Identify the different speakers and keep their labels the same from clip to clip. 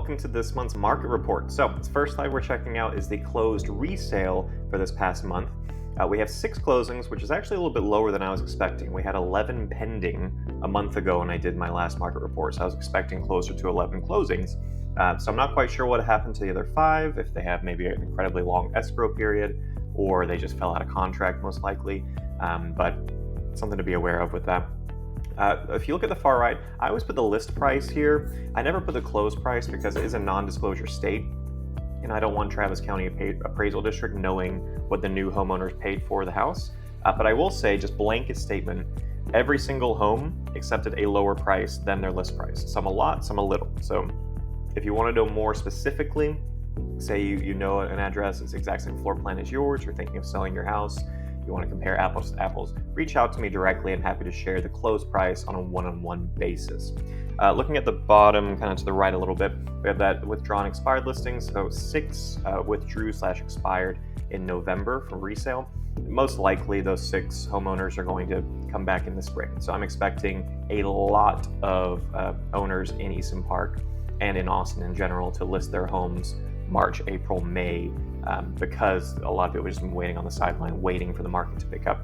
Speaker 1: welcome to this month's market report. So, the first slide we're checking out is the closed resale for this past month. We have 6 closings, which is actually a little bit lower than I was expecting. We had 11 pending a month ago when I did my last market report, so I was expecting closer to 11 closings. So I'm not quite sure what happened to the other 5, if they have maybe an incredibly long escrow period, or they just fell out of contract most likely, but something to be aware of with that. If you look at the far right, I always put the list price here. I never put the close price because it is a non-disclosure state, and I don't want Travis County Appraisal District knowing what the new homeowners paid for the house. But I will say, just blanket statement, every single home accepted a lower price than their list price. Some a lot, some a little. So if you want to know more specifically, say you know an address, it's the exact same floor plan as yours, you're thinking of selling your house, you want to compare apples to apples, reach out to me directly. I'm happy to share the close price on a one-on-one basis. Looking at the bottom, kind of to the right a little bit, we have that withdrawn expired listings. So 6 withdrew/expired in November for resale. Most likely those 6 homeowners are going to come back in the spring. So I'm expecting a lot of owners in Easton Park and in Austin in general to list their homes March, April, May, because a lot of people have just been waiting on the sideline, waiting for the market to pick up.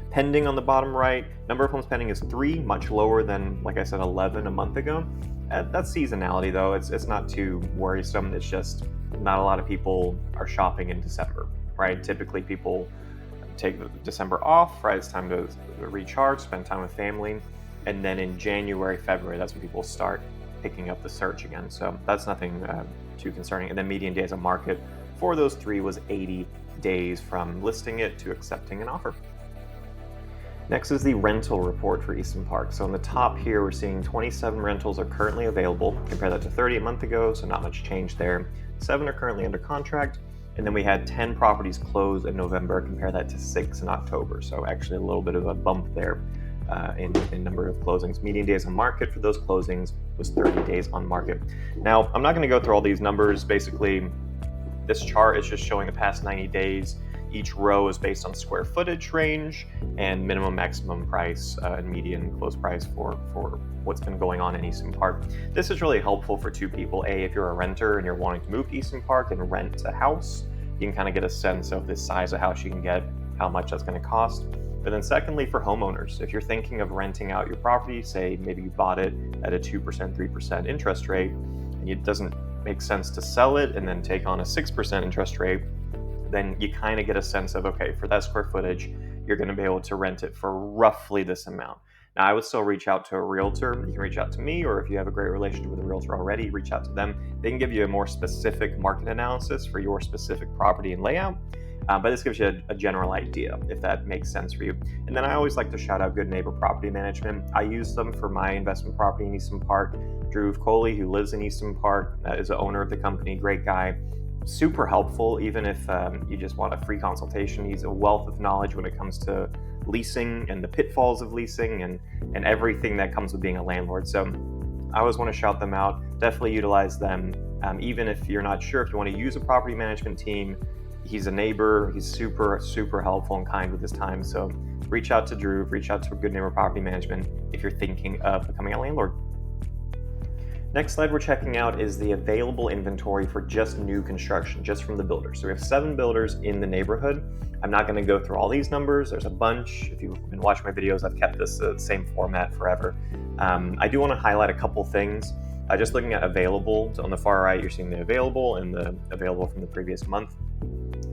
Speaker 1: Pending on the bottom right, number of homes pending is 3, much lower than, like I said, 11 a month ago. That's seasonality though, it's not too worrisome, it's just not a lot of people are shopping in December, right? Typically people take December off, right? It's time to recharge, spend time with family, and then in January, February, that's when people start picking up the search again. So that's nothing too concerning. And then median days on market for those 3 was 80 days from listing it to accepting an offer. Next is the rental report for Easton Park. So on the top here, we're seeing 27 rentals are currently available. Compare that to 30 a month ago, so not much change there. 7 are currently under contract. And then we had 10 properties close in November. Compare that to 6 in October. So actually a little bit of a bump there in number of closings. Median days on market for those closings was 30 days on market. Now, I'm not going to go through all these numbers. Basically, this chart is just showing the past 90 days. Each row is based on square footage range and minimum maximum price and median close price for what's been going on in Easton Park. This is really helpful for 2 people. A, if you're a renter and you're wanting to move to Easton Park and rent a house, you can kind of get a sense of the size of house you can get, how much that's going to cost. But then secondly, for homeowners, if you're thinking of renting out your property, say maybe you bought it at a 2%, 3% interest rate, and it doesn't make sense to sell it and then take on a 6% interest rate, then you kind of get a sense of, okay, for that square footage, you're going to be able to rent it for roughly this amount. Now, I would still reach out to a realtor. You can reach out to me, or if you have a great relationship with a realtor already, reach out to them. They can give you a more specific market analysis for your specific property and layout. But this gives you a general idea, if that makes sense for you. And then I always like to shout out Good Neighbor Property Management. I use them for my investment property in Easton Park. Drew Coley, who lives in Easton Park, is the owner of the company, great guy. Super helpful, even if you just want a free consultation. He's a wealth of knowledge when it comes to leasing and the pitfalls of leasing and everything that comes with being a landlord. So I always want to shout them out. Definitely utilize them. Even if you're not sure if you want to use a property management team, he's a neighbor. He's super, super helpful and kind with his time. So reach out to Drew, reach out to Good Neighbor Property Management if you're thinking of becoming a landlord. Next slide we're checking out is the available inventory for just new construction, just from the builders. So we have 7 builders in the neighborhood. I'm not going to go through all these numbers. There's a bunch. If you've been watching my videos, I've kept this same format forever. I do want to highlight a couple things. Just looking at available, so on the far right, you're seeing the available and the available from the previous month.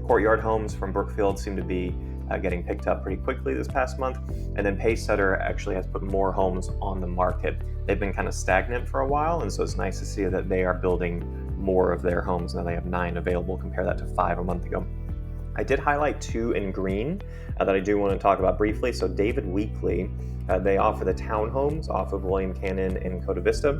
Speaker 1: Courtyard homes from Brookfield seem to be getting picked up pretty quickly this past month. And then Pacesetter actually has put more homes on the market. They've been kind of stagnant for a while, and so it's nice to see that they are building more of their homes. Now they have 9 available, compare that to 5 a month ago. I did highlight 2 in green that I do want to talk about briefly. So David Weekley, they offer the townhomes off of William Cannon in Costa Vista.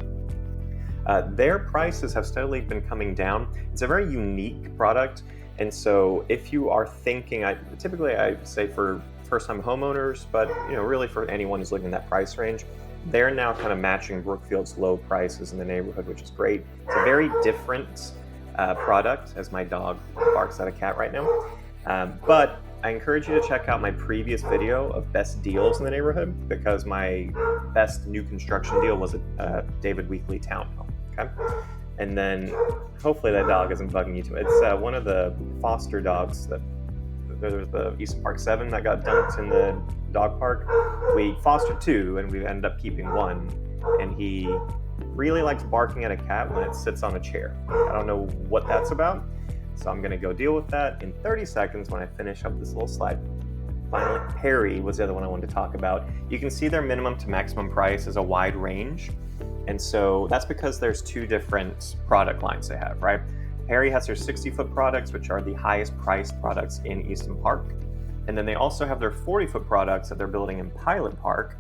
Speaker 1: Their prices have steadily been coming down. It's a very unique product. And so if you are thinking, typically I say for first-time homeowners, but really for anyone who's looking in that price range, they're now kind of matching Brookfield's low prices in the neighborhood, which is great. It's a very different product, as my dog barks at a cat right now. But I encourage you to check out my previous video of best deals in the neighborhood, because my best new construction deal was a David Weekley townhome. Okay. And then hopefully that dog isn't bugging you too. It's one of the foster dogs that there's the Easton Park 7 that got dumped in the dog park. We fostered 2 and we ended up keeping 1, and he really likes barking at a cat when it sits on a chair. I don't know what that's about, so I'm gonna go deal with that in 30 seconds when I finish up this little slide. Finally, Perry was the other one I wanted to talk about. You can see their minimum to maximum price is a wide range, and so that's because there's 2 different product lines they have, right? Perry has their 60-foot products, which are the highest priced products in Easton Park. And then they also have their 40-foot products that they're building in Pilot Park.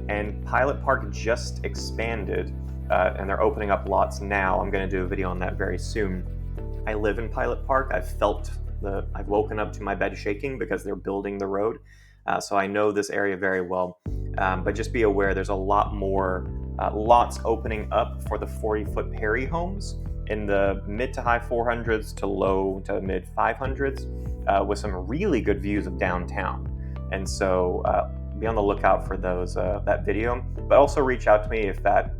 Speaker 1: And Pilot Park just expanded, and they're opening up lots now. I'm going to do a video on that very soon. I live in Pilot Park. I've woken up to my bed shaking because they're building the road. So I know this area very well. But just be aware, there's a lot more lots opening up for the 40-foot Perry homes in the mid to high 400s to low to mid 500s with some really good views of downtown. And so be on the lookout for those that video, but also reach out to me if that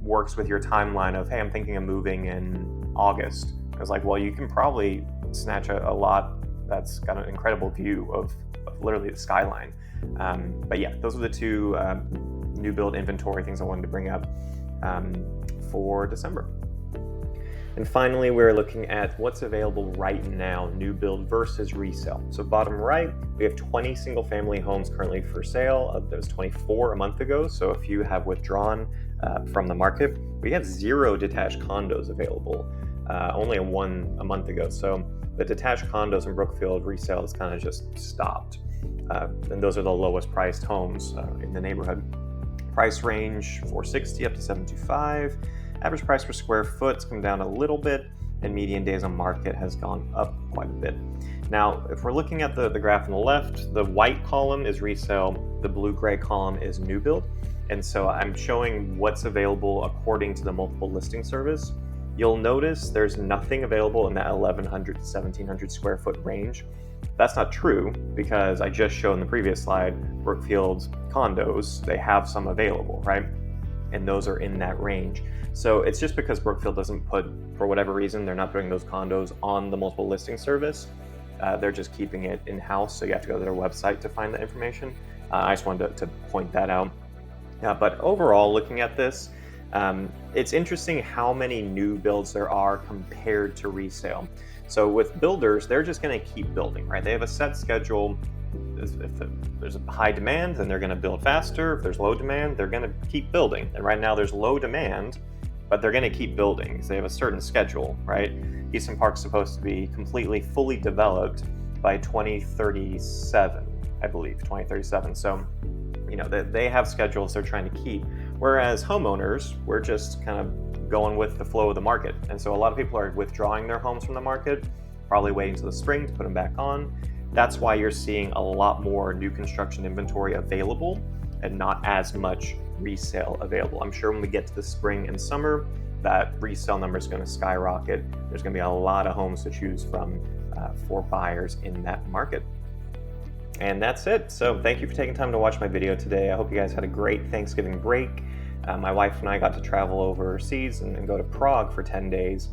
Speaker 1: works with your timeline of, hey, I'm thinking of moving in August. I was like, well, you can probably snatch a lot that's got an incredible view of literally the skyline. But yeah, those are the 2 new build inventory things I wanted to bring up for December. And finally, we're looking at what's available right now, new build versus resale. So bottom right, we have 20 single family homes currently for sale. There was 24 a month ago, so a few have withdrawn from the market. We have 0 detached condos available, only 1 a month ago. So the detached condos in Brookfield resale has kind of just stopped. And those are the lowest priced homes in the neighborhood. Price range 460 up to 725. Average price per square foot's come down a little bit, and median days on market has gone up quite a bit. Now, if we're looking at the graph on the left, the white column is resale, the blue-gray column is new build. And so I'm showing what's available according to the multiple listing service. You'll notice there's nothing available in that 1,100 to 1,700 square foot range. That's not true, because I just showed in the previous slide, Brookfield's condos, they have some available, right? And those are in that range. So it's just because Brookfield doesn't put, for whatever reason, they're not putting those condos on the multiple listing service. They're just keeping it in-house, so you have to go to their website to find that information. I just wanted to point that out. But overall, looking at this, it's interesting how many new builds there are compared to resale. So with builders, they're just going to keep building, right? They have a set schedule. If there's a high demand, then they're going to build faster. If there's low demand, they're going to keep building. And right now there's low demand, but they're going to keep building because they have a certain schedule, right? Easton Park's supposed to be completely fully developed by 2037, I believe, 2037. So, they have schedules they're trying to keep. Whereas homeowners, we're just kind of going with the flow of the market. And so a lot of people are withdrawing their homes from the market, probably waiting till the spring to put them back on. That's why you're seeing a lot more new construction inventory available and not as much resale available. I'm sure when we get to the spring and summer, that resale number is going to skyrocket. There's going to be a lot of homes to choose from for buyers in that market. And that's it. So thank you for taking time to watch my video today. I hope you guys had a great Thanksgiving break. My wife and I got to travel overseas and go to Prague for 10 days.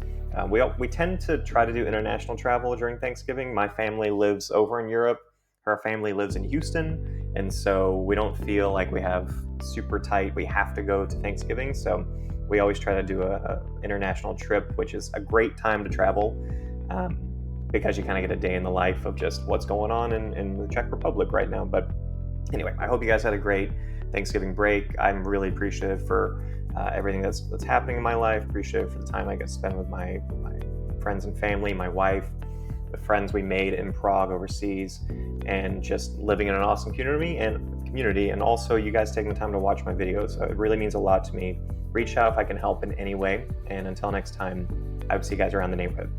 Speaker 1: We tend to try to do international travel during Thanksgiving. My family lives over in Europe. Her family lives in Houston. And so we don't feel like we have super tight, we have to go to Thanksgiving. So we always try to do a international trip, which is a great time to travel because you kind of get a day in the life of just what's going on in the Czech Republic right now. But anyway, I hope you guys had a great Thanksgiving break. I'm really appreciative for everything that's happening in my life, appreciative for the time I get to spend with my friends and family, my wife, the friends we made in Prague overseas, and just living in an awesome community, and also you guys taking the time to watch my videos. It really means a lot to me. Reach out if I can help in any way, and until next time, I will see you guys around the neighborhood.